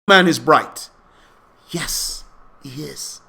man is bright. Yes, he is.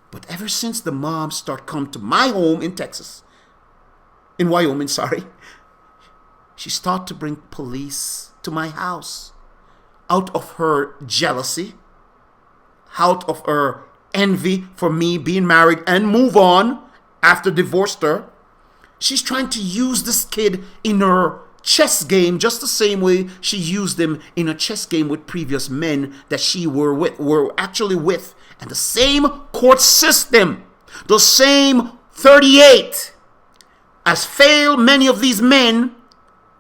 But ever since the mom started coming to my home in Texas, in Wyoming, sorry, she started to bring police to my house out of her jealousy, out of her envy for me being married and move on after divorced her. She's trying to use this kid in her chess game just the same way she used him in a chess game with previous men that she were actually with. And the same court system, the same 38, has failed many of these men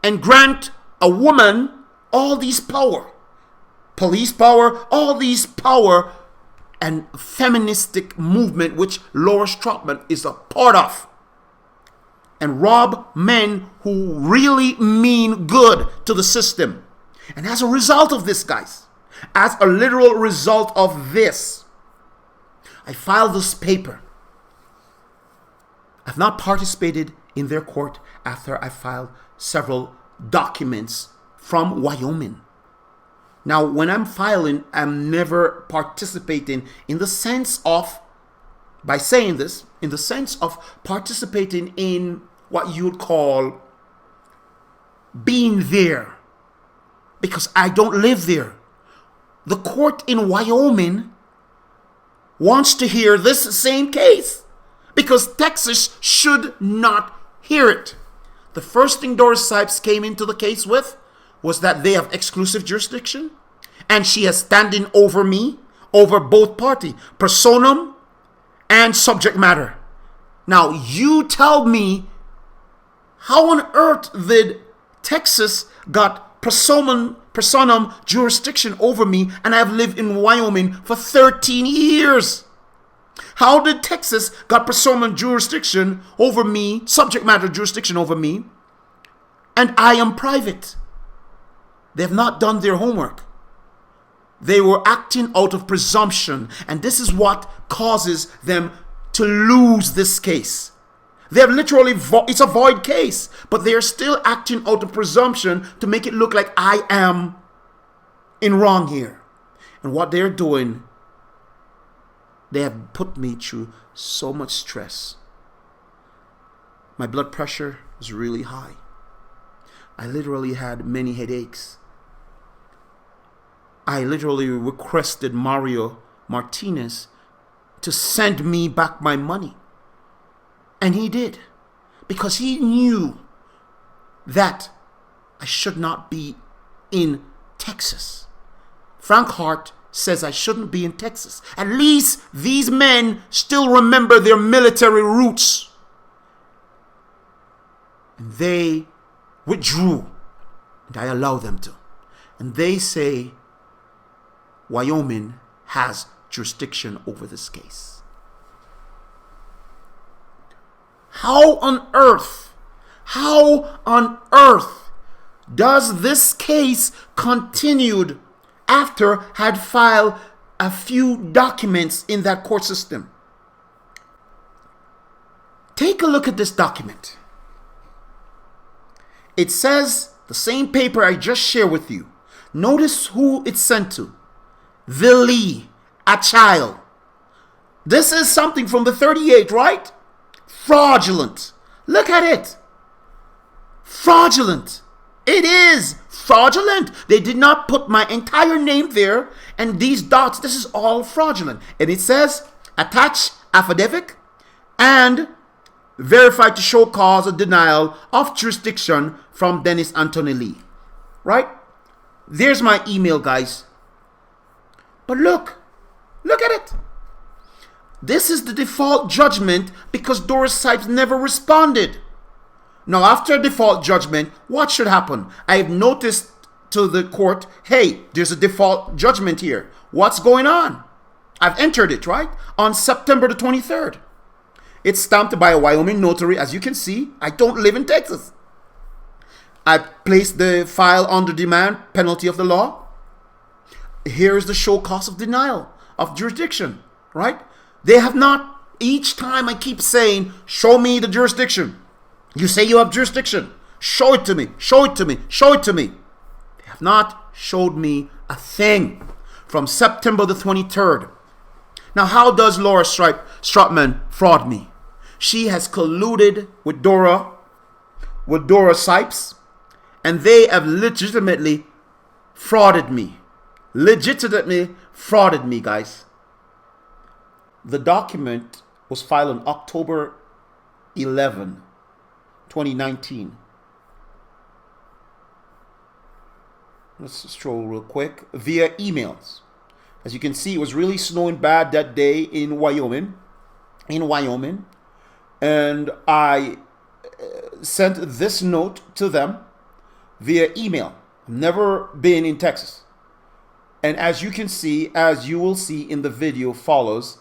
and grant a woman all these power, police power, all these power, and feministic movement which Laura Strathmann is a part of, and rob men who really mean good to the system. And as a result of this, guys, as a literal result of this, I filed this paper. I've not participated in their court after I filed several documents from Wyoming. Now, when I'm filing, I'm never participating in the sense of, by saying this, in the sense of participating in what you would call being there, because I don't live there. The court in Wyoming wants to hear this same case because Texas should not hear it. The first thing Doris Sipes came into the case with was that they have exclusive jurisdiction and she is standing over me, over both party, personam and subject matter. Now you tell me, how on earth did Texas got personam jurisdiction over me and I've lived in Wyoming for 13 years? How did Texas got personam jurisdiction over me, subject matter jurisdiction over me, and I am private? They have not done their homework. They were acting out of presumption, and this is what causes them to lose this case. They have literally, it's a void case, but they are still acting out of presumption to make it look like I am in wrong here. And what they're doing, they have put me through so much stress. My blood pressure was really high. I literally had many headaches. I literally requested Mario Martinez to send me back my money. And he did. Because he knew that I should not be in Texas. Frank Hart says I shouldn't be in Texas. At least these men still remember their military roots. And they withdrew. And I allow them to. And they say Wyoming has jurisdiction over this case. How on earth does this case continued after had filed a few documents in that court system? Take a look at this document. It says the same paper I just shared with you. Notice who it's sent to. Vili, a child. This is something from the 38, right? Fraudulent. Look at it. Fraudulent. It is fraudulent. They did not put my entire name there, and these dots, this is all fraudulent. And it says, attach affidavit and verify to show cause of denial of jurisdiction from Dennis Anthony Lee. Right? There's my email, guys. But look at it. This is the default judgment because Doris Sipes never responded. Now, after a default judgment, what should happen? I've noticed to the court, hey, there's a default judgment here. What's going on? I've entered it, right? On September the 23rd. It's stamped by a Wyoming notary. As you can see, I don't live in Texas. I placed the file under demand, penalty of the law. Here's the show cause of denial of jurisdiction, right? They have not, each time I keep saying, show me the jurisdiction. You say you have jurisdiction. Show it to me, show it to me, show it to me. They have not showed me a thing from September the 23rd. Now, how does Laura Strathmann fraud me? She has colluded with DORIS, and they have legitimately frauded me. Legitimately frauded me, guys. The document was filed on October 11, 2019. Let's stroll real quick. Via emails. As you can see, it was really snowing bad that day in Wyoming. And I sent this note to them via email. I've never been in Texas. And as you can see, as you will see in the video follows,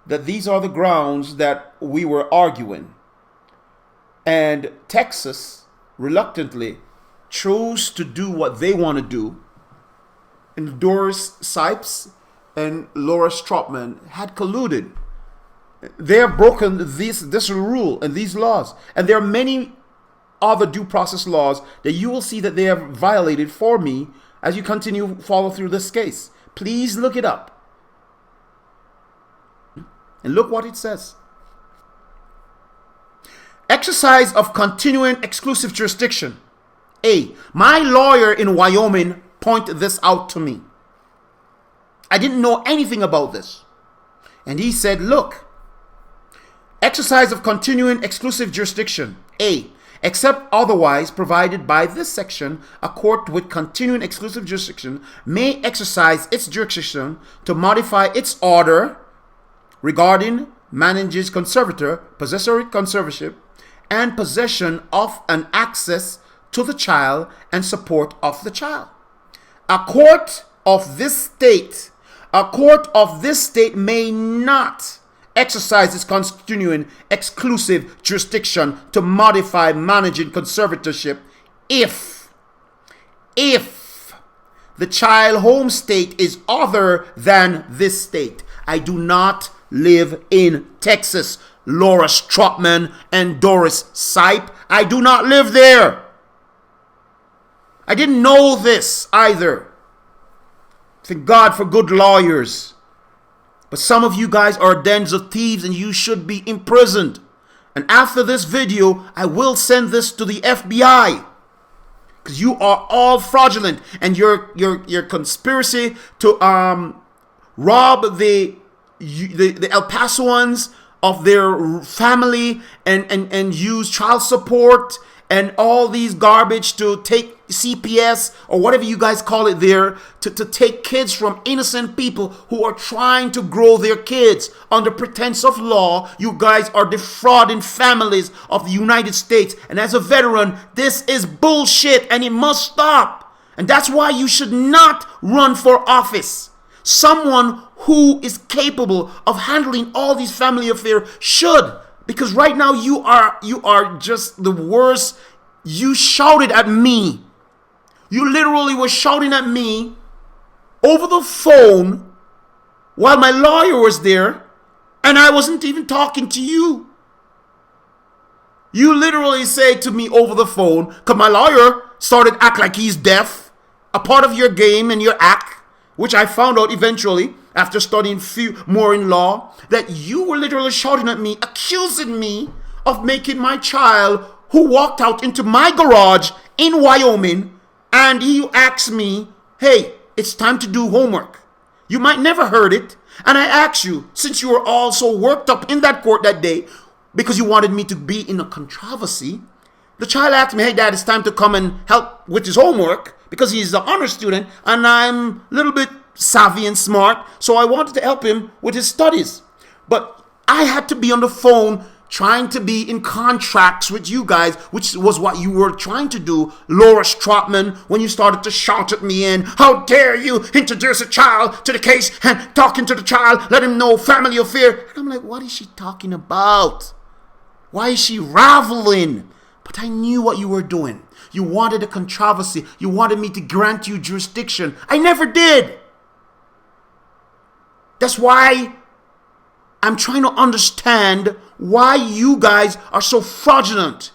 that these are the grounds that we were arguing. And Texas reluctantly chose to do what they want to do. And Doris Sipes and Laura Strathmann had colluded. They have broken this rule and these laws. And there are many other due process laws that you will see that they have violated for me as you continue to follow through this case. Please look it up. And look what it says. Exercise of continuing exclusive jurisdiction. A. My lawyer in Wyoming pointed this out to me. I didn't know anything about this. And he said, look, exercise of continuing exclusive jurisdiction. A. Except otherwise provided by this section, a court with continuing exclusive jurisdiction may exercise its jurisdiction to modify its order regarding manages conservator, possessory conservatorship, and possession of an access to the child and support of the child. A court of this state may not exercise its continuing exclusive jurisdiction to modify managing conservatorship if the child home state is other than this state. I do not live in Texas, Laura Strathmann and Doris Sipes. I do not live there. I didn't know this either. Thank God for good lawyers. But some of you guys are dens of thieves and you should be imprisoned. And after this video, I will send this to the FBI. Because you are all fraudulent. And your conspiracy to rob the El Pasoans of their family and use child support and all these garbage to take CPS or whatever you guys call it there, to take kids from innocent people who are trying to grow their kids under pretense of law. You guys are defrauding families of the United States. And as a veteran, this is bullshit and it must stop. And that's why you should not run for office. Someone who is capable of handling all these family affairs should. Because right now you are just the worst. You shouted at me. You literally were shouting at me over the phone while my lawyer was there, and I wasn't even talking to you. You literally said to me over the phone, because my lawyer started act like he's deaf, a part of your game and your act, which I found out eventually after studying more in law, that you were literally shouting at me, accusing me of making my child, who walked out into my garage in Wyoming, and you asked me, hey, it's time to do homework. You might never heard it. And I asked you, since you were all so worked up in that court that day, because you wanted me to be in a controversy, the child asked me, hey, Dad, it's time to come and help with his homework, because he's an honor student, and I'm a little bit savvy and smart, so I wanted to help him with his studies. But I had to be on the phone trying to be in contracts with you guys, which was what you were trying to do, Laura Strathmann, when you started to shout at me and how dare you introduce a child to the case and talking to the child, let him know family affair. And I'm like, what is she talking about? Why is she raveling? But I knew what you were doing. You wanted a controversy. You wanted me to grant you jurisdiction. I never did. That's why I'm trying to understand why you guys are so fraudulent.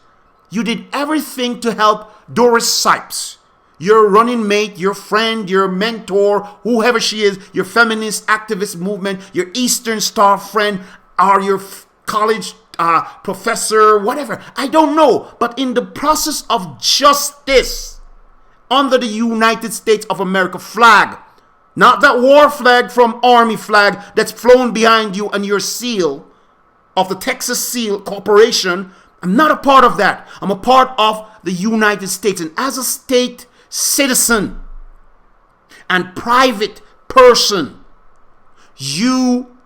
You did everything to help Doris Sipes. your running mate, your friend, your mentor, whoever she is, your feminist activist movement, your Eastern Star friend, or your college professor, whatever. I don't know. But in the process of justice, under the United States of America flag, not that war flag from Army flag that's flown behind you and your seal of the Texas Seal Corporation, I'm not a part of that. I'm a part of the United States. And as a state citizen and private person, you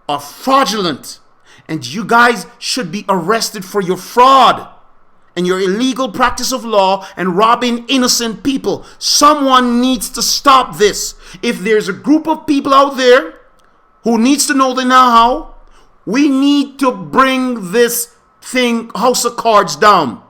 are fraudulent. And you guys should be arrested for your fraud and your illegal practice of law and robbing innocent people. Someone needs to stop this. If there's a group of people out there who needs to know the know-how, we need to bring this thing, house of cards, down.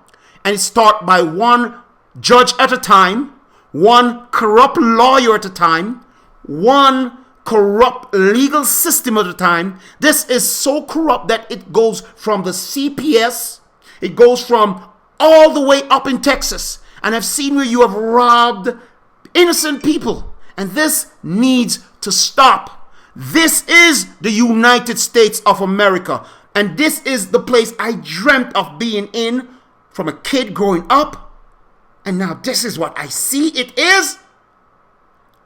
And it start by one judge at a time, one corrupt lawyer at a time, one corrupt legal system at a time. This is so corrupt that it goes from the CPS, it goes from all the way up in Texas. And I've seen where you have robbed innocent people. And this needs to stop. This is the United States of America. And this is the place I dreamt of being in from a kid growing up. And now this is what I see it is.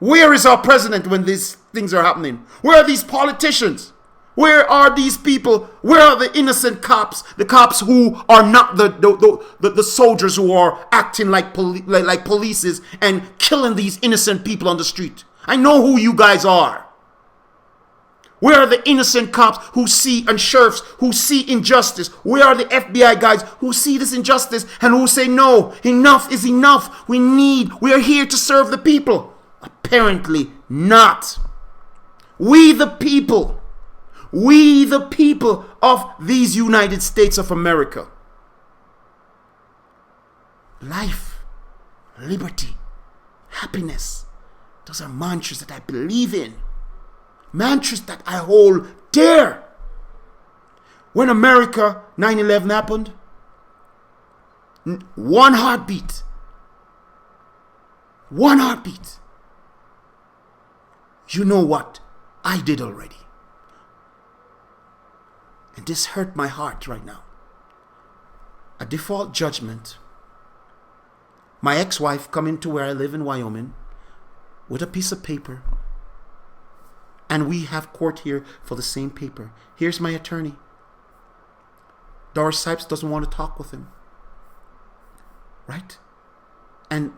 Where is our president when these things are happening? Where are these politicians? Where are these people? Where are the innocent cops? The cops who are not the soldiers who are acting like polices and killing these innocent people on the street. I know who you guys are. Where are the innocent cops who see, and sheriffs who see injustice? Where are the FBI guys who see this injustice and who say, no, enough is enough. We are here to serve the people. Apparently not. We the people of these United States of America. Life, liberty, happiness. Those are mantras that I believe in. Mantras that I hold dear. When America 9/11 happened, one heartbeat. You know what I did already. And this hurt my heart right now. A default judgment. My ex-wife coming to where I live in Wyoming with a piece of paper. And we have court here for the same paper. Here's my attorney. Doris Sipes doesn't want to talk with him. Right? And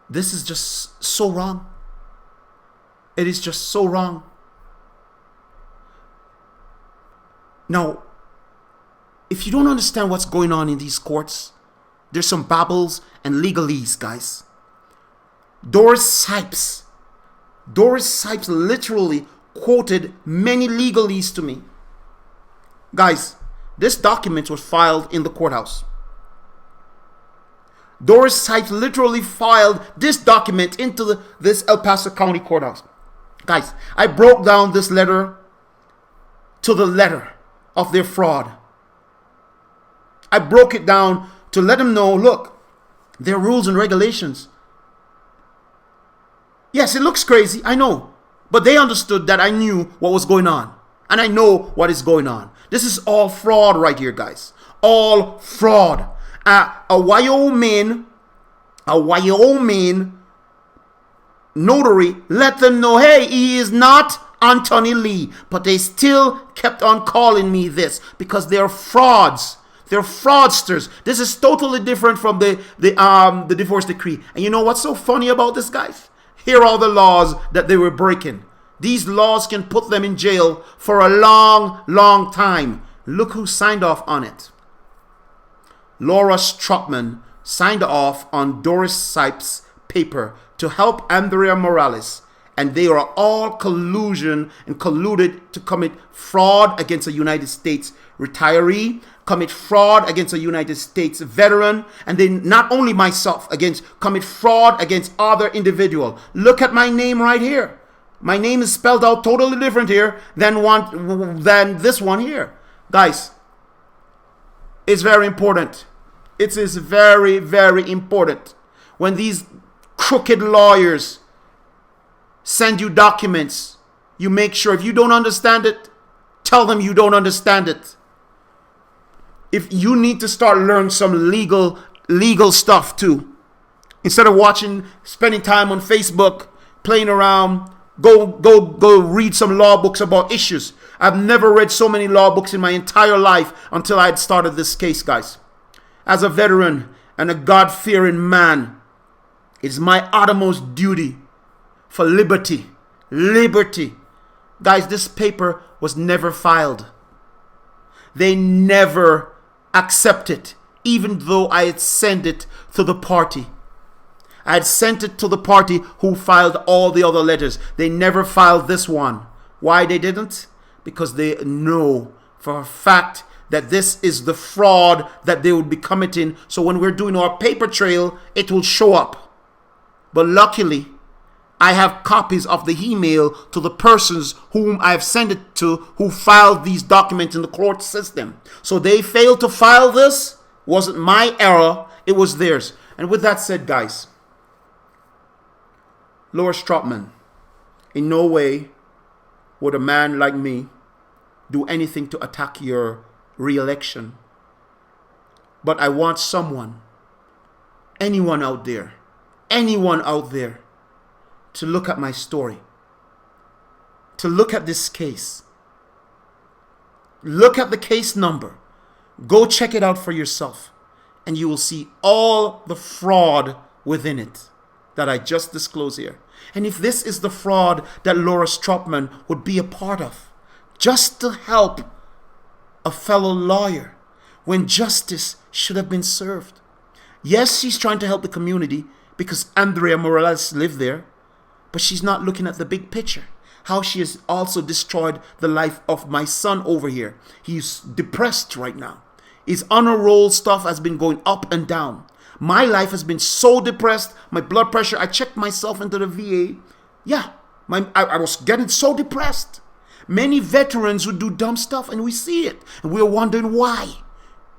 this is just so wrong. It is just so wrong. Now, if you don't understand what's going on in these courts, there's some babbles and legalese, guys. Doris Sipes literally quoted many legalese to me. Guys, this document was filed in the courthouse. Doris Sipes literally filed this document into this El Paso County courthouse. Guys, I broke down this letter to the letter of their fraud. I broke it down to let them know, look, there are rules and regulations. Yes, it looks crazy, I know. But they understood that I knew what was going on. And I know what is going on. This is all fraud right here, guys. All fraud. A Wyoming notary let them know, hey, he is not Anthony Lee. But they still kept on calling me this because they're frauds. They're fraudsters. This is totally different from the divorce decree. And you know what's so funny about this, guys? Here are the laws that they were breaking. These laws can put them in jail for a long, long time. Look who signed off on it. Laura Strathmann signed off on Doris Sipes' paper to help Andrea Morales. And they are all collusion and colluded to commit fraud against a United States retiree, commit fraud against a United States veteran, and then not only myself, commit fraud against other individual. Look at my name right here. My name is spelled out totally different here than this one here. Guys, it's very important. It is very, very important. When these crooked lawyers send you documents, you make sure if you don't understand it, tell them you don't understand it. If you need to start learning some legal stuff too, instead of spending time on Facebook, playing around, go read some law books about issues. I've never read so many law books in my entire life until I had started this case, guys. As a veteran and a God-fearing man, it's my uttermost duty for liberty. Guys, this paper was never filed. They never accepted it, even though I had sent it to the party. I had sent it to the party who filed all the other letters. They never filed this one. Why they didn't? Because they know for a fact that this is the fraud that they would be committing. So when we're doing our paper trail, it will show up. But luckily, I have copies of the email to the persons whom I have sent it to who filed these documents in the court system. So they failed to file this. Wasn't my error. It was theirs. And with that said, guys, Lord Strathmann, in no way would a man like me do anything to attack your re-election. But I want anyone out there, to look at my story, to look at this case. Look at the case number. Go check it out for yourself, and you will see all the fraud within it that I just disclosed here. And if this is the fraud that Laura Strathmann would be a part of, just to help a fellow lawyer when justice should have been served. Yes, she's trying to help the community because Andrea Morales lived there, but she's not looking at the big picture. How she has also destroyed the life of my son over here. He's depressed right now. His honor roll stuff has been going up and down. My life has been so depressed. My blood pressure, I checked myself into the VA. Yeah, I was getting so depressed. Many veterans would do dumb stuff and we see it. And we're wondering why.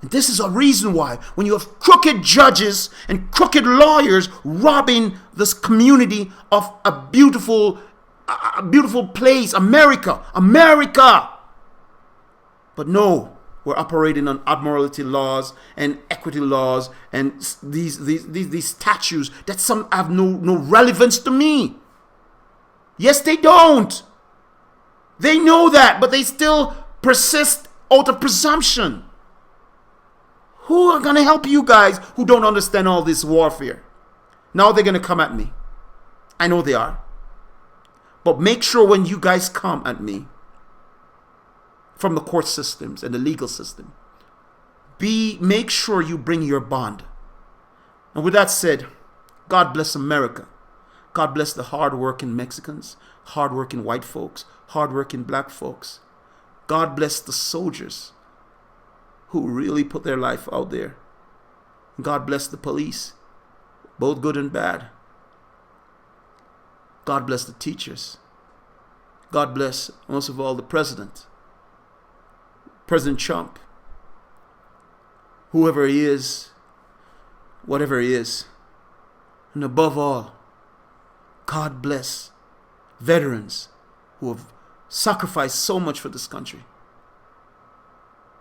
And this is a reason why. When you have crooked judges and crooked lawyers robbing this community of a beautiful place, America. But no. We're operating on admiralty laws and equity laws and these statutes that some have no relevance to me. Yes, they don't. They know that, but they still persist out of presumption. Who are going to help you guys who don't understand all this warfare? Now they're going to come at me. I know they are. But make sure when you guys come at me, from the court systems and the legal system, make sure you bring your bond. And with that said, God bless America. God bless the hard-working Mexicans, hard-working white folks, hard-working black folks. God bless the soldiers who really put their life out there. God bless the police, both good and bad. God bless the teachers. God bless, most of all, the president. President Trump, whoever he is, whatever he is. And above all, God bless veterans who have sacrificed so much for this country.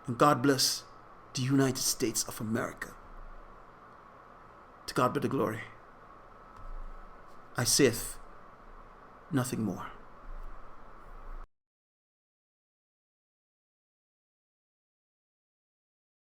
And God bless the United States of America. To God be the glory. I saith nothing more.